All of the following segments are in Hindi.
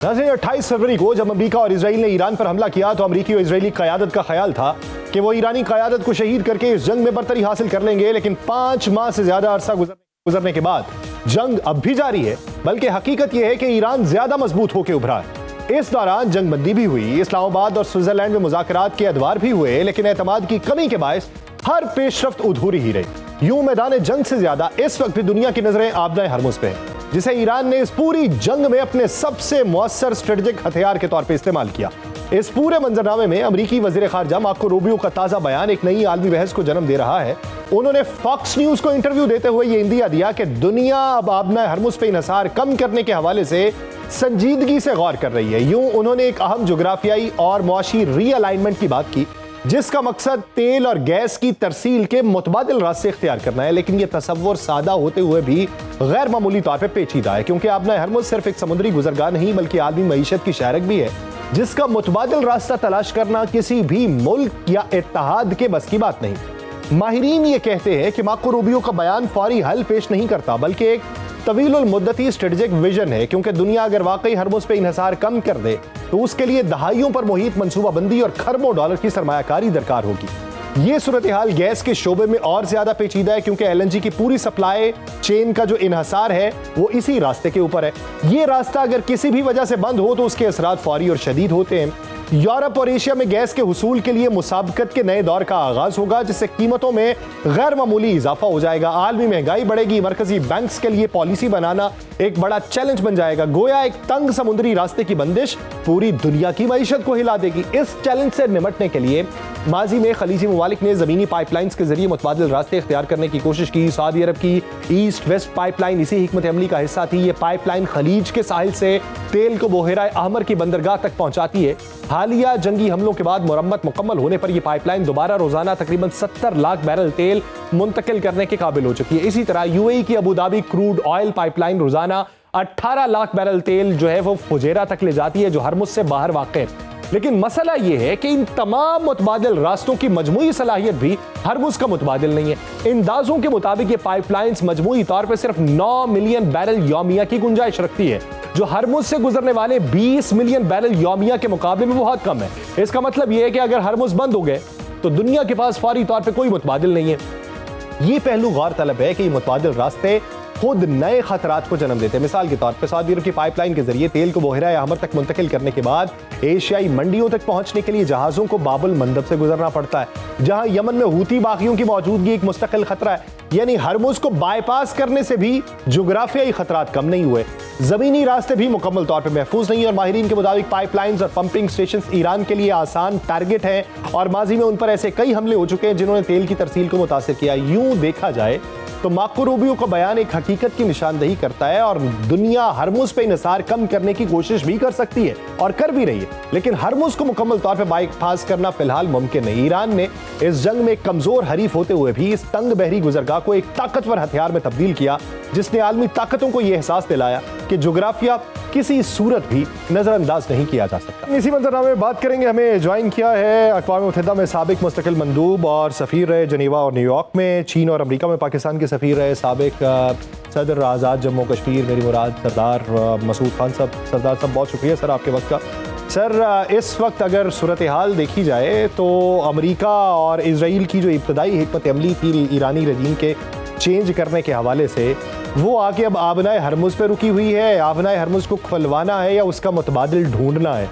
नाज़रीन, 28 फरवरी को जब अमेरिका और इजराइल ने ईरान पर हमला किया तो अमेरिकी और इजरायली क़यादत का ख्याल था कि वो ईरानी क़यादत को शहीद करके इस जंग में बरतरी हासिल कर लेंगे, लेकिन 5 माह से ज्यादा अरसा गुजरने के बाद जंग अब भी जारी है। बल्कि हकीकत यह है कि ईरान ज्यादा मजबूत होकर उभरा है। इस दौरान जंगबंदी भी हुई, इस्लामाबाद और स्विट्जरलैंड में मुज़ाकरात के अदवार भी हुए, लेकिन एतमाद की कमी के बायस हर पेशरफ्त अधूरी ही रही। यूं मैदान जंग से ज्यादा इस वक्त भी दुनिया की नजरें आबनाए हरमुज पे है, जिसे ईरान ने इस पूरी जंग में अपने सबसे मुअस्सर स्ट्रेटेजिक हथियार के तौर पर इस्तेमाल किया। इस पूरे मंजरनामे में अमेरिकी वजीर खारजा मार्को रूबियो का ताजा बयान एक नई आलमी बहस को जन्म दे रहा है। उन्होंने फॉक्स न्यूज को इंटरव्यू देते हुए यह इंदिया दिया कि दुनिया अब आबना हरमुज पे इन्हिसार कम करने के हवाले से संजीदगी से गौर कर रही है। यूं उन्होंने एक अहम जोग्राफियाई और मुआशी रीअलाइनमेंट की बात की, जिसका मकसद तेल और गैस की तरसील के मुतबादिल रास्ते इख्तियार करना है। लेकिन यह तसव्वुर सादा होते हुए भी गैर मामूली तौर पर पेचीदा है, क्योंकि आबना हरमुज सिर्फ एक समुद्री गुजरगाह नहीं बल्कि आलमी मईशत की शारक भी है, जिसका मुतबादिल रास्ता तलाश करना किसी भी मुल्क या इत्तेहाद के बस की बात नहीं। माहिरीन ये कहते हैं कि मार्को रूबियो का बयान फौरी हल पेश नहीं करता, बल्कि एक तवीलुल मुद्दती स्ट्रेटेजिक विजन है, क्योंकि दुनिया अगर वाकई हरमुज पे इन्हिसार कम कर दे तो उसके लिए दहाइयों पर मुहित मंसूबाबंदी और खरबों डॉलर की सरमायाकारी दरकार होगी। ये सूरत हाल गैस के शोबे में और ज्यादा पेचीदा है, क्योंकि एलएनजी की पूरी सप्लाई चेन का जो इन्हिसार है वो इसी रास्ते के ऊपर है। ये रास्ता अगर किसी भी वजह से बंद हो तो उसके असरात फौरी और शदीद होते हैं। यूरोप और एशिया में गैस के हुसूल के लिए मुसाबकत के नए दौर का आगाज होगा, जिससे कीमतों में गैर मामूली इजाफा हो जाएगा, आलमी महंगाई बढ़ेगी, मरकजी बैंक्स के लिए पॉलिसी बनाना एक बड़ा चैलेंज बन जाएगा। गोया एक तंग समुद्री रास्ते की बंदिश पूरी दुनिया की मईशत को हिला देगी। इस चैलेंज से निपटने के लिए माजी में खलीजी ममालिक ने जमीनी पाइपलाइंस के जरिए मुतबादिल रास्ते इख्तियार करने की कोशिश की। सऊदी अरब की ईस्ट वेस्ट पाइपलाइन इसी हिकमत अमली का हिस्सा थी। ये पाइपलाइन खलीज के साहिल से तेल को बहेरा अहमर की बंदरगाह तक पहुंचाती है। हालिया जंगी हमलों के बाद मुरम्मत मुकम्मल होने पर यह पाइपलाइन दोबारा रोजाना तकरीबन 70 लाख बैरल तेल मुंतकिल करने के काबिल हो चुकी है। इसी तरह यूएई की Abu Dhabi crude oil pipeline रोजाना 18 लाख बैरल तेल जो है वो फुजेरा तक ले जाती है, जो हरमुज से बाहर वाक़ है। लेकिन मसला यह है कि इन तमाम मुतबादिल रास्तों की मजमूई सलाहियत भी हरमुज का मुतबादिल नहीं है। इंदाजों के मुताबिक ये पाइपलाइंस मजमूई तौर पर सिर्फ 9 मिलियन बैरल यौमिया की गुंजाइश रखती है, जो हरमुज से गुजरने वाले 20 मिलियन बैरल यौमिया के मुकाबले में बहुत कम है। इसका मतलब यह है कि अगर हरमुज बंद हो गए तो दुनिया के पास फौरी तौर पर कोई मुतबादिल नहीं है। ये पहलू गौर तलब है कि ये मुतबादिल रास्ते खुद नए खतरात को जन्म देते हैं। मिसाल के तौर पर सऊदी अरब की पाइपलाइन के जरिए तेल को बहेरा अहमर तक मुंतकिल करने के बाद एशियाई मंडियों तक पहुंचने के लिए जहाजों को बाबुल मंदब से गुजरना पड़ता है, जहां यमन में हूती बागियों की मौजूदगी एक मुस्तकिल खतरा है। यानी हरमुज को बाईपास करने से भी जोग्राफियाई खतरात कम नहीं हुए। जमीनी रास्ते भी मुकम्मल तौर पर महफूज नहीं, और माहिरीन के मुताबिक पाइपलाइंस और पंपिंग स्टेशन ईरान के लिए आसान टारगेट हैं, और माजी में उन पर ऐसे कई हमले हो चुके हैं जिन्होंने तेल की तरसील को मुतासिर किया। यूं देखा जाए तो मार्को रूबियो का बयान एक हकीकत की निशानदही करता है, और दुनिया हरमुज पे इन्हिसार कम करने की कोशिश भी कर सकती है और कर भी रही है, लेकिन हरमुज को मुकम्मल तौर पे बाईपास करना फिलहाल मुमकिन नहीं। ईरान ने इस जंग में एक कमजोर हरीफ होते हुए भी इस तंग बहरी गुजरगाह को एक ताकतवर हथियार में तब्दील किया, जिसने आलमी ताकतों को यह एहसास दिलाया कि जोग्राफिया किसी सूरत भी नजरअंदाज नहीं किया जा सकता। इसी मंजरनामे में बात करेंगे। हमें ज्वाइन किया है अक़वाम मुत्तहिदा में साबिक मुस्तकिल मंदूब और सफ़ीर रहे जनीवा और न्यूयॉर्क में, चीन और अमेरिका में पाकिस्तान के सफ़ीर रहे साबिक सदर आज़ाद जम्मू कश्मीर मेरी मुराद सरदार मसूद खान साहब। सरदार साहब बहुत शुक्रिया सर आपके वक्त का। सर, इस वक्त अगर सूरत हाल देखी जाए तो अमेरिका और इजराइल की जो इब्तदाई हिकमत अमली थी ईरानी रजीम के चेंज करने के हवाले से, वो आके अब आबनाए हरमुज पे रुकी हुई है। आबनाए हरमुज को खुलवाना है या उसका मुतबादिल ढूंढना है।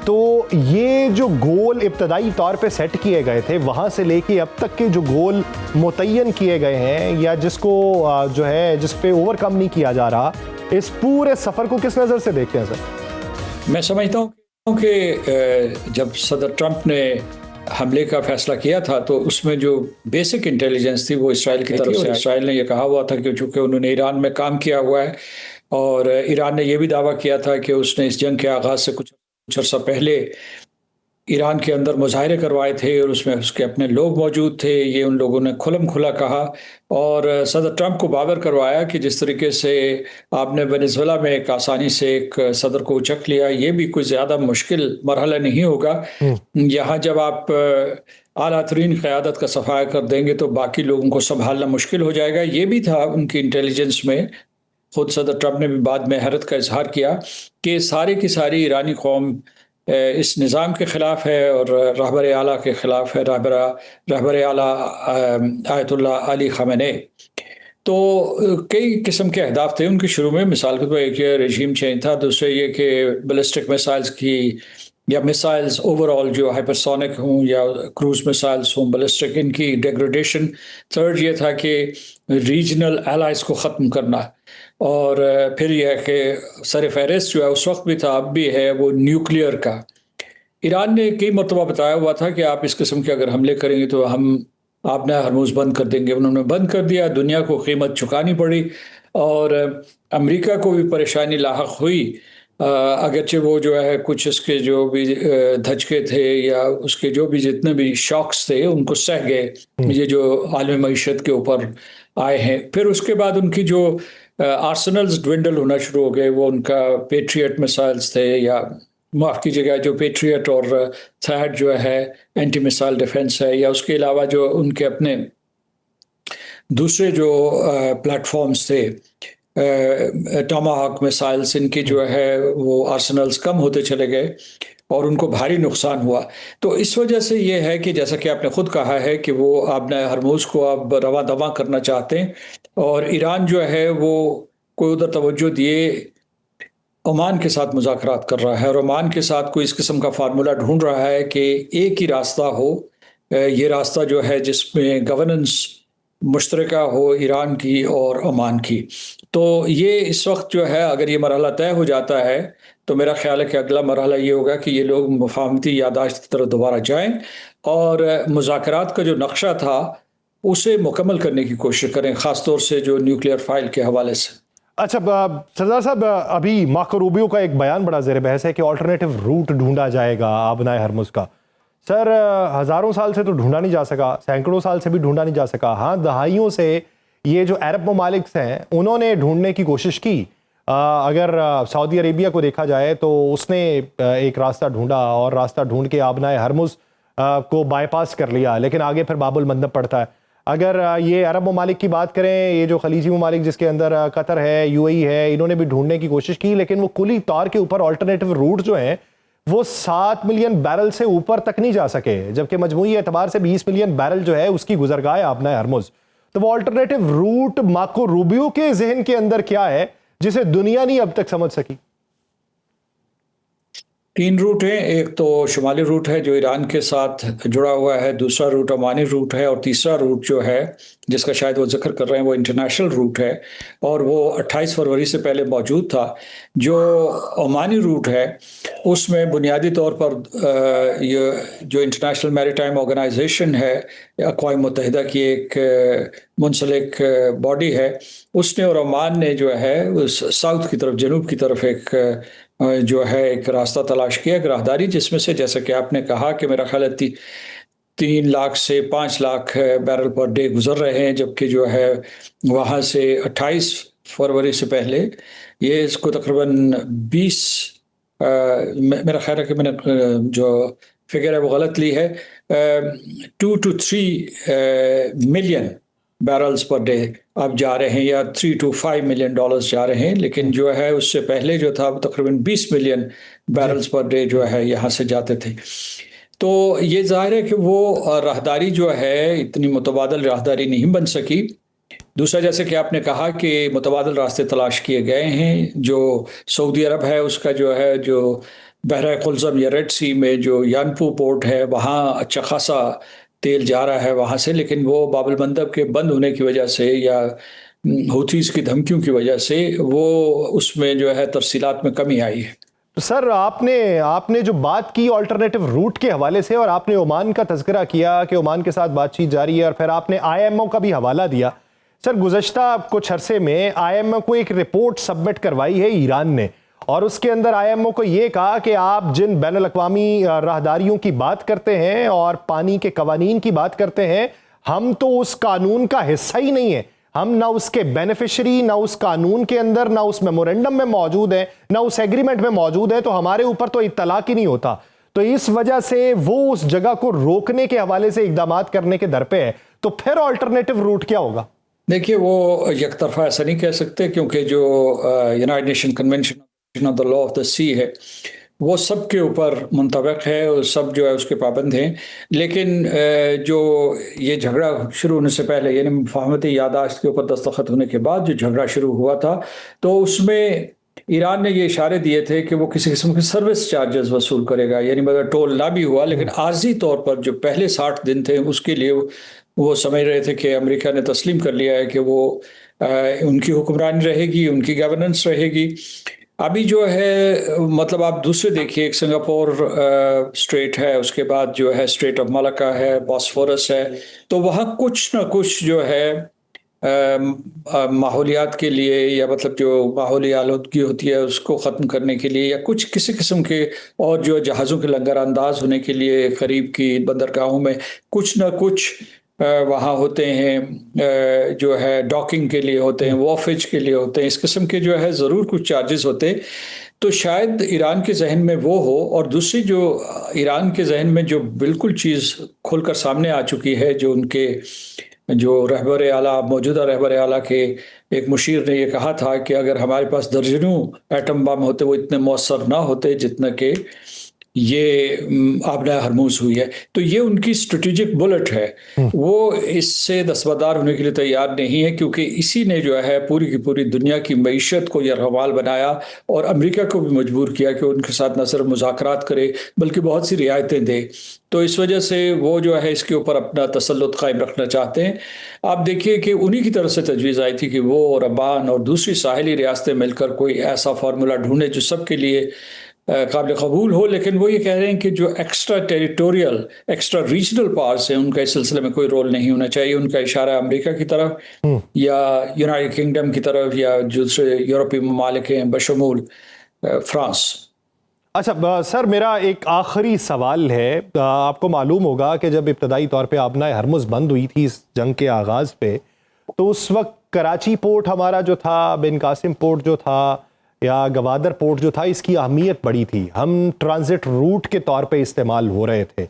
तो ये जो गोल इब्तदाई तौर पे सेट किए गए थे, वहाँ से लेके अब तक के जो गोल मुतय्यन किए गए हैं या जिसको जो है जिस पे ओवरकम नहीं किया जा रहा, इस पूरे सफ़र को किस नज़र से देखते हैं सर? मैं समझता हूँ कि जब सदर ट्रंप ने हमले का फैसला किया था तो उसमें जो बेसिक इंटेलिजेंस थी वो इसराइल की तरफ से, इसराइल ने यह कहा हुआ था कि चूँकि उन्होंने ईरान में काम किया हुआ है, और ईरान ने यह भी दावा किया था कि उसने इस जंग के आगाज़ से कुछ अर्सा पहले ईरान के अंदर मुजाहरे करवाए थे और उसमें उसके अपने लोग मौजूद थे। ये उन लोगों ने खुलम खुला कहा और सदर ट्रंप को बावर करवाया कि जिस तरीके से आपने वेनेजुएला में एक आसानी से एक सदर को उचक लिया, ये भी कोई ज़्यादा मुश्किल मरहला नहीं होगा। यहाँ जब आप आला तरीन क़यादत का सफाया कर देंगे तो बाकी लोगों को संभालना मुश्किल हो जाएगा। ये भी था उनकी इंटेलिजेंस में, खुद सदर ट्रंप ने भी बाद में हैरत का इजहार किया कि सारी की सारी ईरानी कौम इस निज़ाम के ख़िलाफ़ है और रहबर आला के ख़िलाफ़ है, रहबर आला आयतुल्लाह अली ख़ामेनी। तो कई किस्म के अहदाफ थे उनके शुरू में। मिसाल के तौर पर एक ये रजीम चेंज था, दूसरे ये कि बैलिस्टिक मिसाइल्स की या मिसाइल्स ओवरऑल जो हाइपरसोनिक हों या क्रूज मिसाइल्स हों, बैलिस्टिक, इनकी डिग्रेडेशन। थर्ड ये था कि रीजनल एलाइज को ख़त्म करना। और फिर यह है कि सर फहरिस्त जो है उस वक्त भी था, अब भी है, वो न्यूक्लियर का। ईरान ने कई मरतबा बताया हुआ था कि आप इस किस्म के अगर हमले करेंगे तो हम आपने हरमुज़ बंद कर देंगे। उन्होंने बंद कर दिया, दुनिया को कीमत चुकानी पड़ी और अमेरिका को भी परेशानी लाहक हुई। अगरचे वो जो है कुछ उसके जो भी धचके थे या उसके जो भी जितने भी शॉक्स थे उनको सह गए, ये जो आलमी मईशत के ऊपर आए हैं। फिर उसके बाद उनकी जो आर्सेनल्स ड्विंडल होना शुरू हो गए। वो उनका पेट्रियट मिसाइल्स थे, या माफ़ कीजिएगा, जो पेट्रियट और थैड जो है एंटी मिसाइल डिफेंस है, या उसके अलावा जो उनके अपने दूसरे जो प्लेटफॉर्म्स थे, टोमाहॉक मिसाइल्स, इनकी जो है वो आर्सेनल्स कम होते चले गए और उनको भारी नुकसान हुआ। तो इस वजह से ये है कि जैसा कि आपने ख़ुद कहा है कि वो आपने हरमुज़ को अब रवा दवा करना चाहते हैं और ईरान जो है वो कोई उधर तवज्जो दिए ओमान के साथ मुज़ाकरात कर रहा है और ओमान के साथ कोई इस किस्म का फार्मूला ढूंढ रहा है कि एक ही रास्ता हो, ये रास्ता जो है जिसमें गवर्नेंस मुश्तरका हो ईरान की और ओमान की। तो ये इस वक्त जो है अगर ये मरहला तय हो जाता है तो मेरा ख्याल है कि अगला मरहला ये होगा कि ये लोग मुफाहमती यादाश्त की तरफ दोबारा जाएं और मुज़ाकरात का जो नक्शा था उसे मुकम्मल करने की कोशिश करें, ख़ास तौर से जो न्यूक्लियर फाइल के हवाले से। अच्छा सरदार साहब, अभी मार्को रूबियो का एक बयान बड़ा ज़ेर बहस है कि ऑल्टरनेटिव रूट ढूंढा जाएगा आबनाए हरमुज़ का। सर, हज़ारों साल से तो ढूंढा नहीं जा सका, सैकड़ों साल से भी ढूंढा नहीं जा सका। हाँ, दहाइयों से ये जो अरब ममालिक हैं उन्होंने ढूंढने की कोशिश की। अगर सऊदी अरेबिया को देखा जाए तो उसने एक रास्ता ढूंढा और रास्ता ढूंढ के आबनाए हरमुज़ को बाईपास कर लिया, लेकिन आगे फिर बाबुल मंदब पड़ता है। अगर ये अरब ममालिक की बात करें, ये जो खलीजी ममालिक जिसके अंदर कतर है, यूएई है, इन्होंने भी ढूंढने की कोशिश की, लेकिन वो कुली तौर के ऊपर ऑल्टरनेटिव रूट जो हैं वो 7 मिलियन बैरल से ऊपर तक नहीं जा सके, जबकि मजमूई एतबार से 20 मिलियन बैरल जो है उसकी गुजरगाह है आबनाए हरमुज़। तो वो ऑल्टरनेटिव रूट मार्को रूबियो के जहन के अंदर क्या है जिसे दुनिया नहीं अब तक समझ सकी? 3 रूट हैं। एक तो शुमाली रूट है जो ईरान के साथ जुड़ा हुआ है, दूसरा रूट ओमानी रूट है और तीसरा रूट जो है जिसका शायद वो जिक्र कर रहे हैं वो इंटरनेशनल रूट है और वो 28 फरवरी से पहले मौजूद था। जो ओमानी रूट है उसमें बुनियादी तौर पर ये जो इंटरनेशनल मैरीटाइम ऑर्गेनाइजेशन है, अक़वाम मुत्तहिदा की एक मुंसलिक बॉडी है, उसने और ओमान ने जो है उस साउथ की तरफ, जनूब की तरफ एक जो है एक रास्ता तलाश किया, राहदारी, जिसमें से जैसा कि आपने कहा कि मेरा ख्याल है 3 लाख से 5 लाख बैरल पर डे गुजर रहे हैं, जबकि जो है वहाँ से 28 फरवरी से पहले ये इसको तकरीबन 20 मेरा ख्याल है कि मैंने जो फिगर है वो गलत ली है, 2 to 3 million barrels per day अब जा रहे हैं, या 3 to 5 मिलियन डॉलर्स जा रहे हैं। लेकिन जो है उससे पहले जो था तकरीबन 20 मिलियन बैरल्स पर डे जो है यहाँ से जाते थे। तो ये जाहिर है कि वो राहदारी जो है इतनी मुतबादल राहदारी नहीं बन सकी। दूसरा, जैसे कि आपने कहा कि मुतबादल रास्ते तलाश किए गए हैं। जो सऊदी अरब है उसका जो है जो बहरा कुल्ज़म या रेड सी में जो यानपू पोर्ट है वहाँ अच्छा खासा तेल जा रहा है वहाँ से, लेकिन वो बाबुल मंदब के बंद होने की वजह से या हूथीज़ की धमकियों की वजह से वो उसमें जो है तरसीलात में कमी आई है। तो सर, आपने जो बात की ऑल्टरनेटिव रूट के हवाले से और आपने ओमान का तज़किरा किया कि ओमान के साथ बातचीत जारी है और फिर आपने IMO का भी हवाला दिया। सर, गुज़श्ता कुछ अरसे में IMO को एक रिपोर्ट सबमिट करवाई है ईरान ने और उसके अंदर IMO को ये कहा कि आप जिन बैनुल-अक़वामी राहदारियों की बात करते हैं और पानी के कवानीन की बात करते हैं, हम तो उस कानून का हिस्सा ही नहीं है। हम ना उसके बेनिफिशरी, ना उस कानून के अंदर, ना उस मेमोरेंडम में मौजूद है, ना उस एग्रीमेंट में मौजूद है, तो हमारे ऊपर तो इत्तलाक ही नहीं होता। तो इस वजह से वो उस जगह को रोकने के हवाले से इक़दामात करने के दर पे है। तो फिर ऑल्टरनेटिव रूट क्या होगा? देखिए, वो एक तरफा ऐसा नहीं कह सकते, क्योंकि जो United Nation Convention of the law of the sea है, वो सबके ऊपर मुंतबिक है और सब जो है उसके पाबंद हैं। लेकिन जो ये झगड़ा शुरू होने से पहले, यानी मुफाहमती याददाश्त के ऊपर दस्तखत होने के बाद जो झगड़ा शुरू हुआ था, तो उसमें ईरान ने ये इशारे दिए थे कि वो किसी किस्म के सर्विस चार्जेस वसूल करेगा, यानी मतलब टोल ना भी हुआ, लेकिन आर्जी तौर पर जो पहले 60 दिन थे उसके लिए वो समझ रहे थे कि अमेरिका ने तस्लीम कर लिया है कि वो उनकी हुक्मरानी रहेगी, उनकी गवर्नेंस रहेगी। अभी जो है मतलब आप दूसरे देखिए, एक सिंगापुर स्ट्रेट है, उसके बाद जो है स्ट्रेट ऑफ मलाक्का है, बॉस्फोरस है, तो वहाँ कुछ ना कुछ जो है माहौलियात के लिए, या मतलब जो माहौली आलूदगी होती है उसको ख़त्म करने के लिए, या कुछ किसी किस्म के और जो जहाज़ों के लंगर अंदाज होने के लिए करीब की बंदरगाहों में कुछ ना कुछ वहाँ होते हैं, जो है डॉकिंग के लिए होते हैं, वॉफेज के लिए होते हैं, इस किस्म के जो है ज़रूर कुछ चार्जेस होते हैं। तो शायद ईरान के जहन में वो हो। और दूसरी जो ईरान के जहन में जो बिल्कुल चीज़ खुलकर सामने आ चुकी है, जो उनके जो रहबर आला, मौजूदा रहबर आला के एक मुशीर ने ये कहा था कि अगर हमारे पास दर्जनों एटम बम होते, वो इतने मौसर ना होते जितना कि ये आबना हरमूज हुई है। तो ये उनकी स्ट्रेटेजिक बुलेट है, वो इससे दस्तबरदार होने के लिए तैयार नहीं है, क्योंकि इसी ने जो है पूरी की पूरी दुनिया की मईशत को यरगमाल बनाया और अमेरिका को भी मजबूर किया कि उनके साथ न सिर्फ मुज़ाकरात करे बल्कि बहुत सी रियायतें दे। तो इस वजह से वो जो है इसके ऊपर अपना तसल्लुत कायम रखना चाहते हैं। आप देखिए कि उन्हीं की तरफ से तजवीज़ आई थी कि वो और अबान और दूसरी साहिली रियासतें मिलकर कोई ऐसा फार्मूला ढूंढे जो सबके लिए काबिल कबूल हो। लेकिन वो ये कह रहे हैं कि जो extra territorial, extra regional powers हैं, उनका इस सिलसिले में कोई रोल नहीं होना चाहिए। उनका इशारा अमेरिका की तरफ या यूनाइटेड किंगडम की तरफ या दूसरे यूरोपीय ममालिक हैं बशमूल फ्रांस। अच्छा सर, मेरा एक आखिरी सवाल है। आपको मालूम होगा कि जब इब्तदाई तौर पे आबना हरमुज बंद हुई थी इस जंग के आगाज़ पे, तो उस वक्त कराची पोर्ट हमारा जो था, बिन कासिम पोर्ट जो था या गवादर पोर्ट जो था, इसकी अहमियत बड़ी थी। हम ट्रांजिट रूट के तौर पे इस्तेमाल हो रहे थे।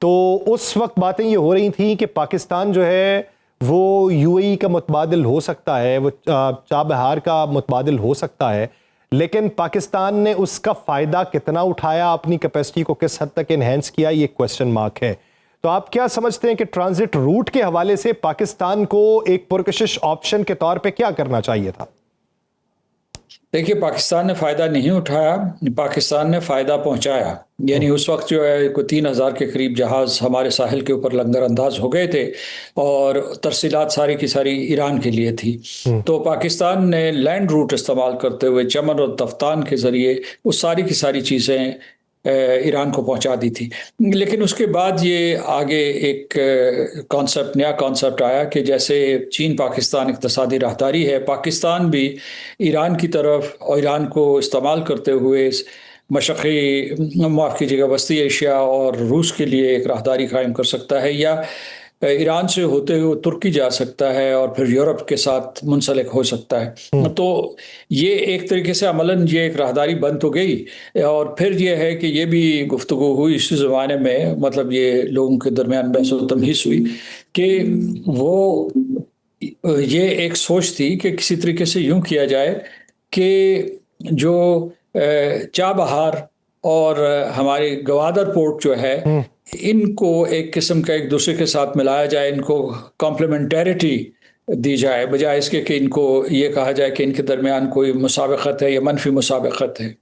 तो उस वक्त बातें ये हो रही थी कि पाकिस्तान जो है वो यूएई का मुतबादिल हो सकता है, वो चाबहार का मुतबादिल हो सकता है, लेकिन पाकिस्तान ने उसका फ़ायदा कितना उठाया, अपनी कैपेसिटी को किस हद तक इन्हेंस किया, ये क्वेश्चन मार्क है। तो आप क्या समझते हैं कि ट्रांजिट रूट के हवाले से पाकिस्तान को एक पुरकशिश ऑप्शन के तौर पे क्या करना चाहिए था? देखिए, पाकिस्तान ने फ़ायदा नहीं उठाया, पाकिस्तान ने फ़ायदा पहुंचाया। यानी उस वक्त जो है कोई 3000 के करीब जहाज़ हमारे साहिल के ऊपर लंगर अंदाज हो गए थे और तरसीलात सारी की सारी ईरान के लिए थी। तो पाकिस्तान ने लैंड रूट इस्तेमाल करते हुए चमन और तफ्तान के ज़रिए वो सारी की सारी चीज़ें ईरान को पहुंचा दी थी। लेकिन उसके बाद ये आगे एक कॉन्सेप्ट, नया कॉन्सेप्ट आया कि जैसे चीन पाकिस्तान इक़्तिसादी राहदारी है, पाकिस्तान भी ईरान की तरफ और ईरान को इस्तेमाल करते हुए मशक़ी, माफ़ कीजिएगा, वस्ती एशिया और रूस के लिए एक राहदारी कायम कर सकता है, या ईरान से होते हुए तुर्की जा सकता है और फिर यूरोप के साथ मुंसलिक हो सकता है। तो ये एक तरीके से अमलन ये एक राहदारी बन तो गई। और फिर ये है कि ये भी गुफ्तगू हुई इसी ज़माने में, मतलब ये लोगों के दरमियान बहस व तमहीस हुई कि वो ये एक सोच थी कि किसी तरीके से यूँ किया जाए कि जो चाबहार और हमारे गवादर पोर्ट जो है, इनको एक किस्म का एक दूसरे के साथ मिलाया जाए, इनको कॉम्प्लीमेंटरिटी दी जाए, बजाय इसके कि इनको ये कहा जाए कि इनके दरमियान कोई मुसाबकत है या मनफी मुसाबकत है।